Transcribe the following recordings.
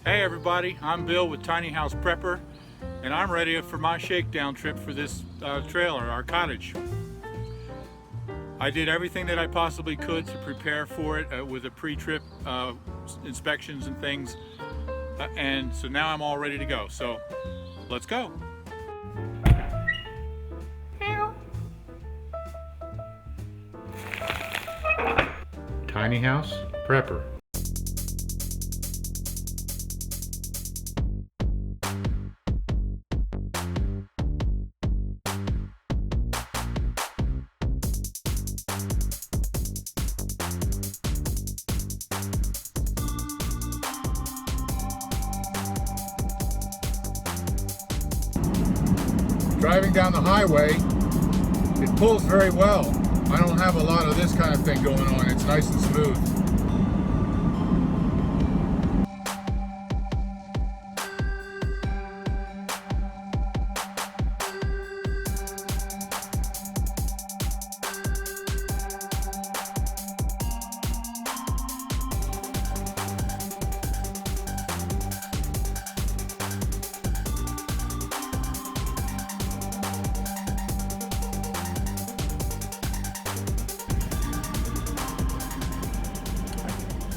Hey everybody, I'm Bill with Tiny House Prepper, and I'm ready for my shakedown trip for this trailer, our cottage. I did everything that I possibly could to prepare for it with a pre-trip inspections and things, and so now I'm all ready to go. So let's go. Tiny House Prepper. Driving down the highway, it pulls very well. I don't have a lot of this kind of thing going on. It's nice and smooth.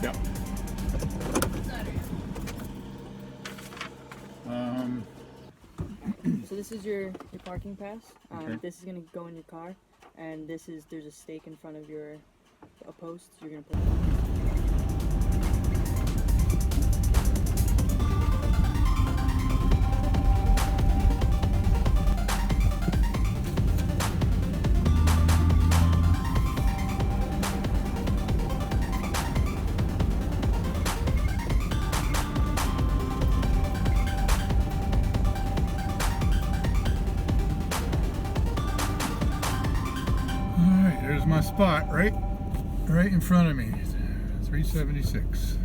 Yep. So this is your parking pass. Okay. This is gonna go in your car, and there's a stake in front of a post. So you're gonna put it on. Alright, there's my spot right in front of me. 376.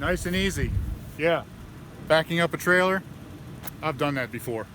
Nice and easy. Yeah. Backing up a trailer, I've done that before.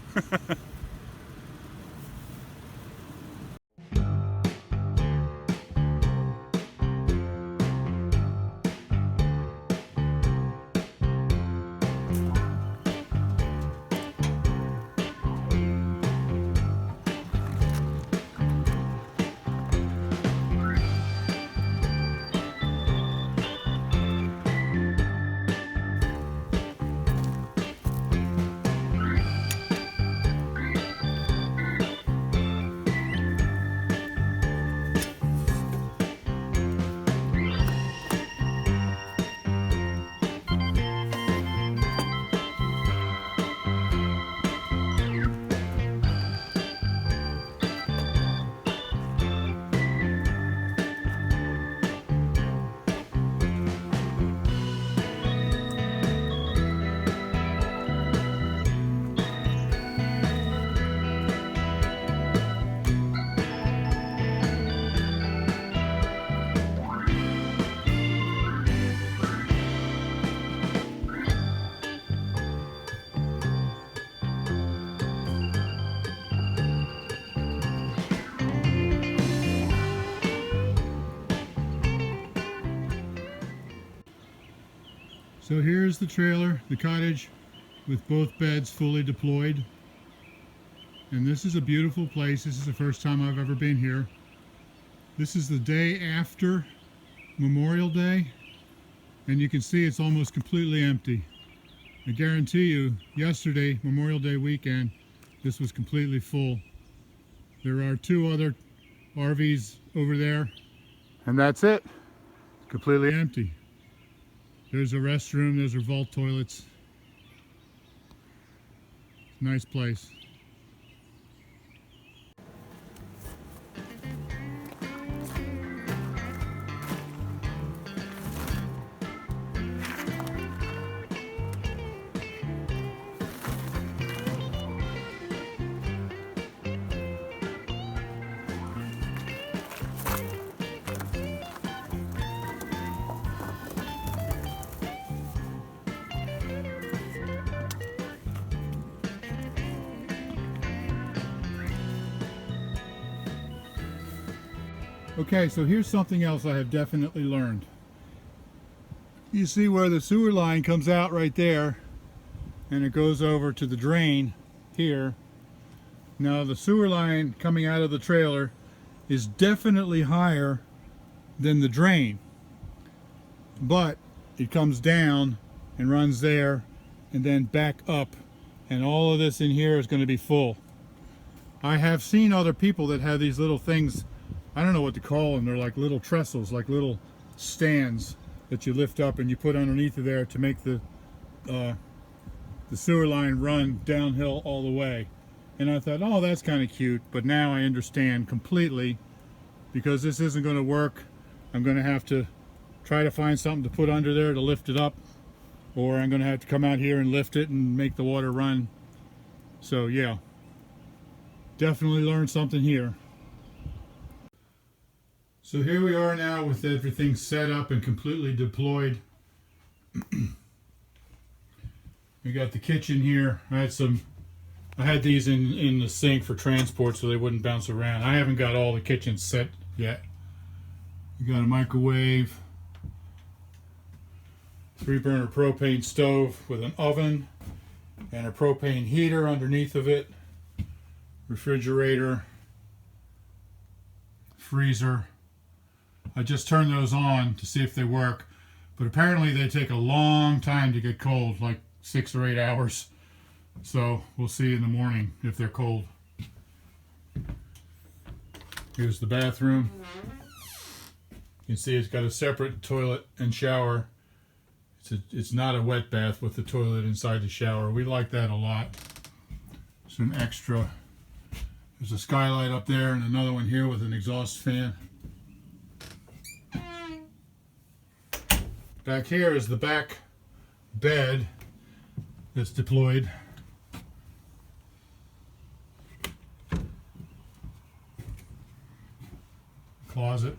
So here's the trailer, the cottage, with both beds fully deployed. And this is a beautiful place. This is the first time I've ever been here. This is the day after Memorial Day, and you can see it's almost completely empty. I guarantee you, yesterday, Memorial Day weekend, this was completely full. There are two other RVs over there. And that's it. Completely empty. There's a restroom, there's our vault toilets. Nice place. Okay, so here's something else I have definitely learned. You see where the sewer line comes out right there, and it goes over to the drain here. Now the sewer line coming out of the trailer is definitely higher than the drain, but it comes down and runs there and then back up, and all of this in here is going to be full. I have seen other people that have these little things, I don't know what to call them, they're like little trestles, like little stands that you lift up and you put underneath of there to make the sewer line run downhill all the way. And I thought, oh, that's kind of cute, but now I understand completely, because this isn't going to work. I'm going to have to try to find something to put under there to lift it up, or I'm going to have to come out here and lift it and make the water run. So yeah, definitely learned something here. So here we are now with everything set up and completely deployed. We got the kitchen here. I had these in the sink for transport so they wouldn't bounce around. I haven't got all the kitchen set yet. We got a microwave, 3-burner propane stove with an oven and a propane heater underneath of it, refrigerator, freezer. I just turned those on to see if they work, but apparently they take a long time to get cold, like 6 or 8 hours. So we'll see in the morning if they're cold. Here's the bathroom. You can see it's got a separate toilet and shower. It's not a wet bath with the toilet inside the shower. We like that a lot. Some extra. There's a skylight up there and another one here with an exhaust fan. Back here is the back bed that's deployed. Closet.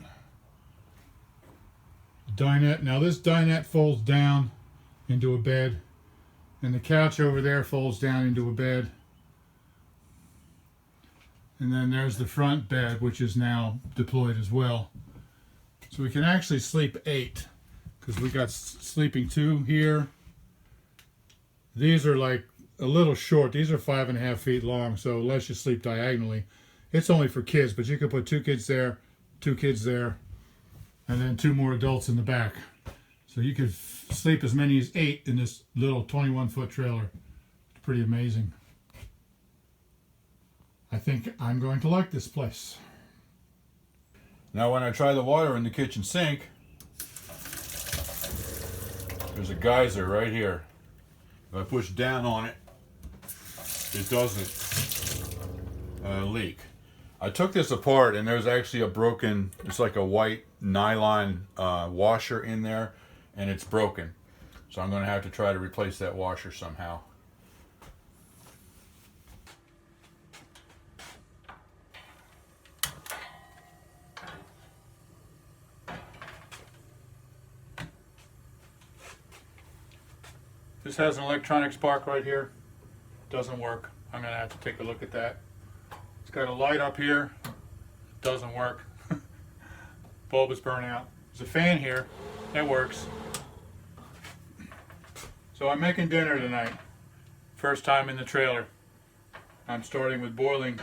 Dinette. Now this dinette folds down into a bed, and the couch over there folds down into a bed. And then there's the front bed, which is now deployed as well. So we can actually sleep 8. Because we got sleeping 2 here. These are like a little short. These are 5.5 feet long, so unless you sleep diagonally, it's only for kids, but you could put 2 kids there, 2 kids there, and then 2 more adults in the back. So you could sleep as many as 8 in this little 21-foot trailer. It's pretty amazing. I think I'm going to like this place. Now when I try the water in the kitchen sink, there's a geyser right here. If I push down on it, it doesn't leak. I took this apart and there's actually a broken, it's like a white nylon washer in there, and it's broken. So I'm going to have to try to replace that washer somehow. This has an electronic spark right here. Doesn't work. I'm going to have to take a look at that. It's got a light up here. Doesn't work. Bulb is burnt out. There's a fan here. That works. So I'm making dinner tonight. First time in the trailer. I'm starting with boiling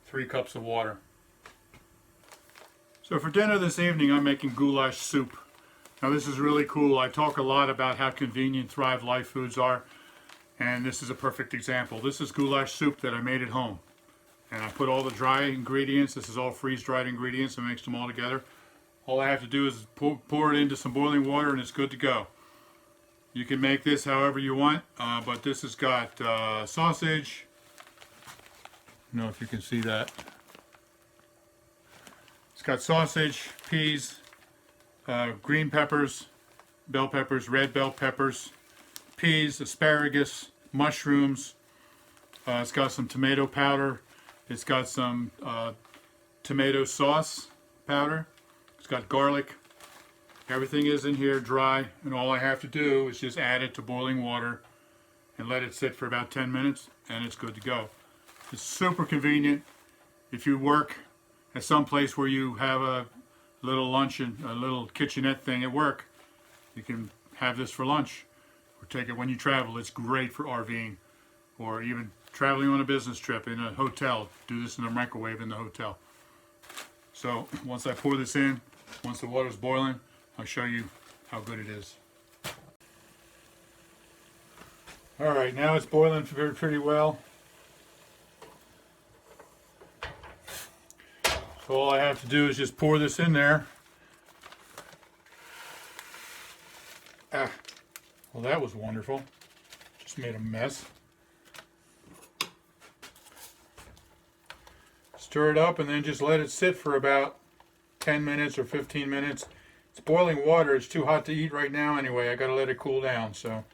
3 cups of water. So for dinner this evening, I'm making goulash soup. Now this is really cool. I talk a lot about how convenient Thrive Life foods are, and this is a perfect example. This is goulash soup that I made at home. And I put all the dry ingredients. This is all freeze-dried ingredients. I mixed them all together. All I have to do is pour it into some boiling water and it's good to go. You can make this however you want, but this has got sausage. I don't know if you can see that. It's got sausage, peas, green peppers, bell peppers, red bell peppers, peas, asparagus, mushrooms. It's got some tomato powder. It's got some tomato sauce powder. It's got garlic. Everything is in here dry, and all I have to do is just add it to boiling water and let it sit for about 10 minutes, and it's good to go. It's super convenient. If you work at some place where you have a little luncheon, a little kitchenette thing at work, you can have this for lunch or take it when you travel. It's great for RVing or even traveling on a business trip in a hotel. Do this in the microwave in the hotel. So once I pour this in, once the water's boiling, I'll show you how good it is. All right, now it's boiling pretty well. So all I have to do is just pour this in there. Well, that was wonderful. Just made a mess. Stir it up and then just let it sit for about 10 minutes or 15 minutes. It's boiling water. It's too hot to eat right now anyway. I gotta let it cool down, so.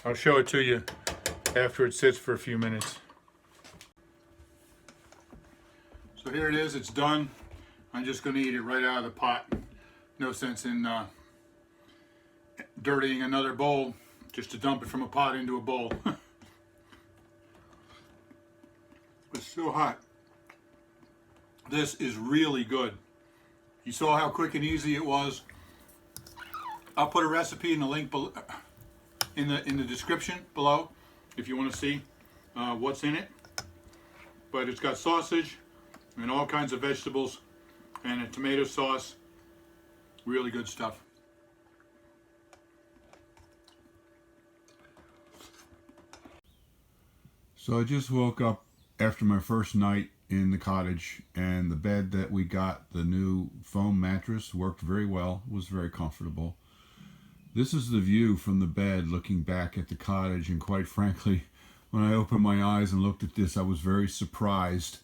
I'll show it to you after it sits for a few minutes. So here it is, it's done. I'm just gonna eat it right out of the pot. No sense in dirtying another bowl just to dump it from a pot into a bowl. It's so hot. This is really good. You saw how quick and easy it was. I'll put a recipe in the link below, in the description below if you want to see what's in it. But it's got sausage and all kinds of vegetables and a tomato sauce. Really good stuff. So I just woke up after my first night in the cottage, and the bed that we got, the new foam mattress, worked very well. It was very comfortable. This is the view from the bed looking back at the cottage, and quite frankly, when I opened my eyes and looked at this, I was very surprised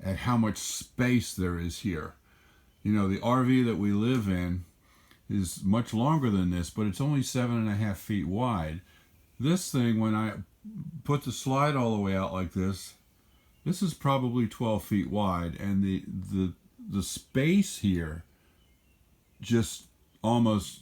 at how much space there is here. You know, the RV that we live in is much longer than this, but it's only 7.5 feet wide. This thing, when I put the slide all the way out like this is probably 12 feet wide, and the space here just almost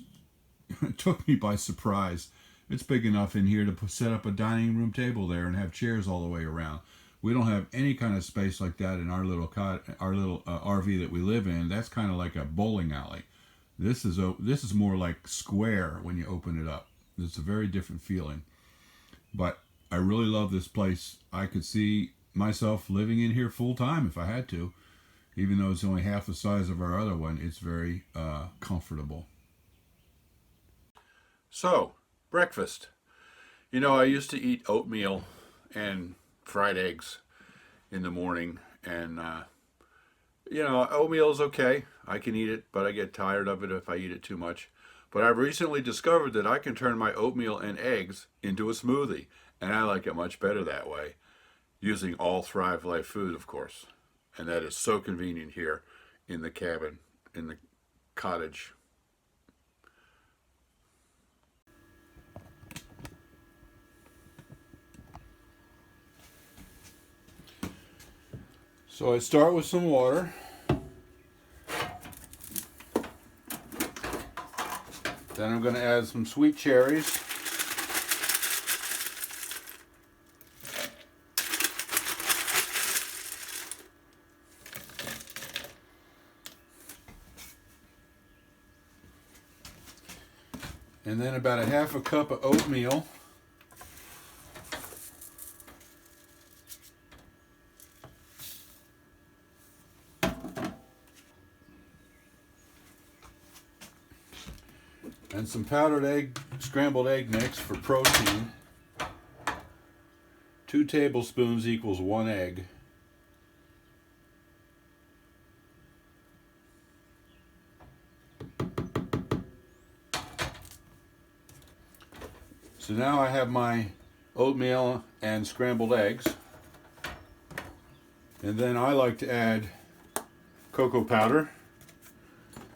took me by surprise. It's big enough in here to set up a dining room table there and have chairs all the way around. We don't have any kind of space like that in our little RV that we live in. That's kind of like a bowling alley. This is more like square when you open it up. It's a very different feeling. But I really love this place. I could see myself living in here full time if I had to. Even though it's only half the size of our other one, it's very comfortable. So, breakfast. You know, I used to eat oatmeal and fried eggs in the morning, and you know, oatmeal is okay. I can eat it, but I get tired of it if I eat it too much. But I've recently discovered that I can turn my oatmeal and eggs into a smoothie, and I like it much better that way, using all Thrive Life food, of course. And that is so convenient here in the cabin, in the cottage. So I start with some water. Then I'm going to add some sweet cherries. And then about a half a cup of oatmeal. and some powdered egg, scrambled egg mix for protein. 2 tablespoons equals 1 egg. So now I have my oatmeal and scrambled eggs. And then I like to add cocoa powder.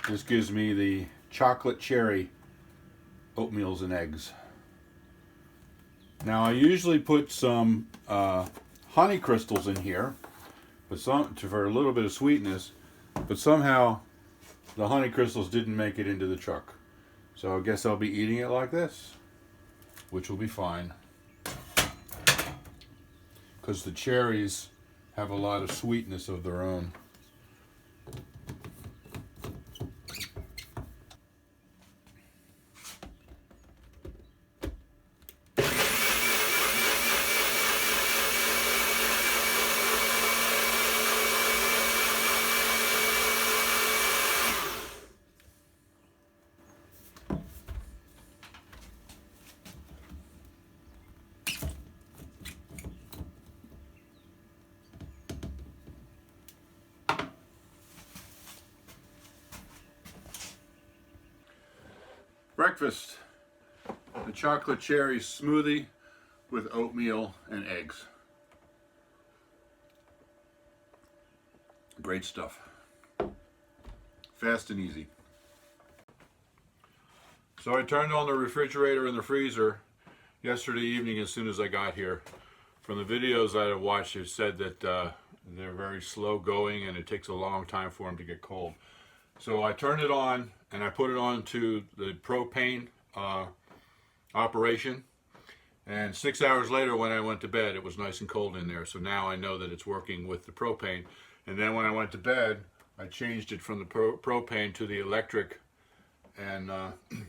This gives me the chocolate cherry oatmeals and eggs. Now I usually put some honey crystals in here, but for a little bit of sweetness, but somehow the honey crystals didn't make it into the truck. So I guess I'll be eating it like this, which will be fine, because the cherries have a lot of sweetness of their own. Breakfast, the chocolate cherry smoothie with oatmeal and eggs. Great stuff. Fast and easy. So I turned on the refrigerator and the freezer yesterday evening as soon as I got here. From the videos I have watched, it said that they're very slow going and it takes a long time for them to get cold. So I turned it on and I put it on to the propane operation, and 6 hours later when I went to bed it was nice and cold in there, so now I know that it's working with the propane. And then when I went to bed I changed it from the propane to the electric, and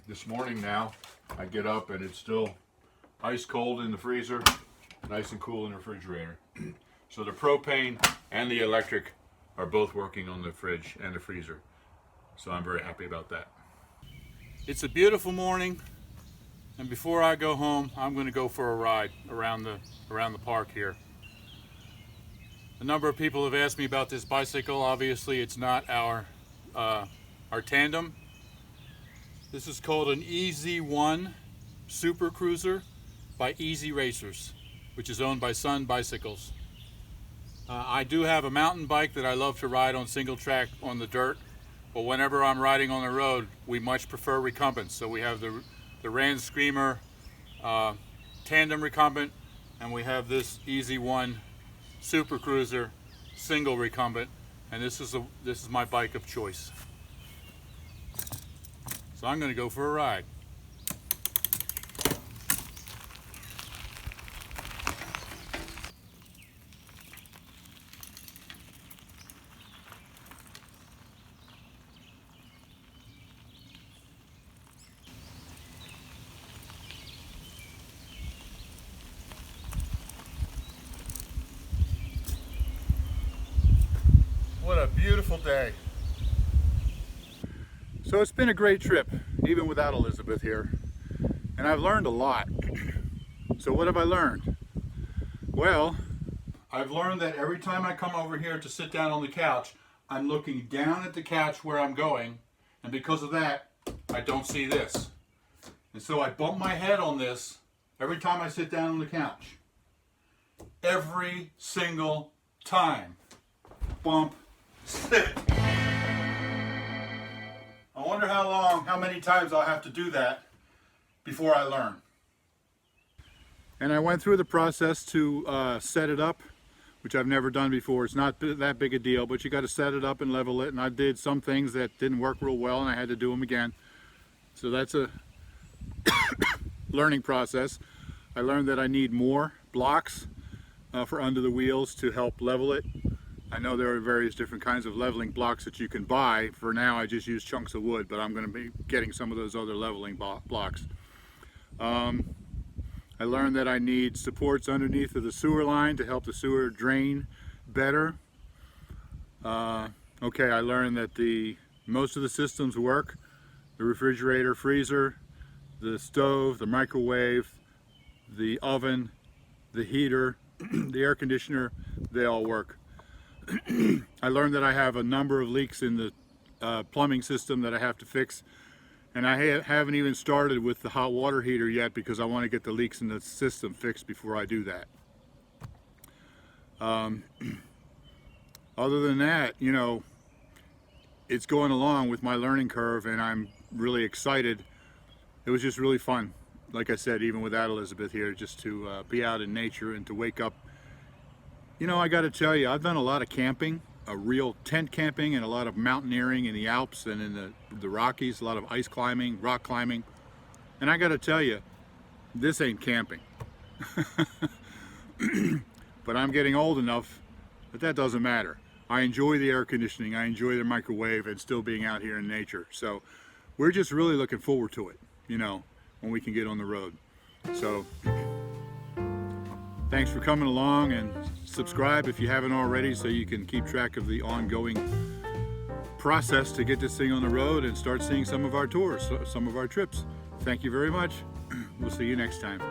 this morning now I get up and it's still ice cold in the freezer, nice and cool in the refrigerator. So the propane and the electric are both working on the fridge and the freezer. So I'm very happy about that. It's a beautiful morning, and before I go home, I'm going to go for a ride around the park here. A number of people have asked me about this bicycle. Obviously, it's not our tandem. This is called an EZ1 Super Cruiser by Easy Racers, which is owned by Sun Bicycles. I do have a mountain bike that I love to ride on single track on the dirt. But whenever I'm riding on the road, we much prefer recumbents. So we have the Rand Screamer tandem recumbent, and we have this EZ1 Super Cruiser single recumbent, and this is my bike of choice. So I'm going to go for a ride. What a beautiful day. So it's been a great trip, even without Elizabeth here. And I've learned a lot. So what have I learned? Well, I've learned that every time I come over here to sit down on the couch, I'm looking down at the couch where I'm going, and because of that, I don't see this. And so I bump my head on this every time I sit down on the couch. Every single time. Bump. Sit. I wonder how many times I'll have to do that before I learn. And I went through the process to set it up, which I've never done before. It's not that big a deal, but you got to set it up and level it. And I did some things that didn't work real well, and I had to do them again. So that's a learning process. I learned that I need more blocks for under the wheels to help level it. I know there are various different kinds of leveling blocks that you can buy. For now I just use chunks of wood, but I'm going to be getting some of those other leveling blocks. I learned that I need supports underneath of the sewer line to help the sewer drain better. Okay, I learned that most of the systems work. The refrigerator, freezer, the stove, the microwave, the oven, the heater, the air conditioner, they all work. I learned that I have a number of leaks in the plumbing system that I have to fix, and I haven't even started with the hot water heater yet because I want to get the leaks in the system fixed before I do that. Other than that, you know, it's going along with my learning curve, and I'm really excited. It was just really fun, like I said, even without Elizabeth here, just to be out in nature and to wake up. You know, I got to tell you, I've done a lot of camping, a real tent camping, and a lot of mountaineering in the Alps and in the Rockies, a lot of ice climbing, rock climbing. And I got to tell you, this ain't camping. But I'm getting old enough that that doesn't matter. I enjoy the air conditioning, I enjoy the microwave, and still being out here in nature. So we're just really looking forward to it, you know, when we can get on the road. So thanks for coming along, and subscribe if you haven't already so you can keep track of the ongoing process to get this thing on the road and start seeing some of our tours, some of our trips. Thank you very much. We'll see you next time.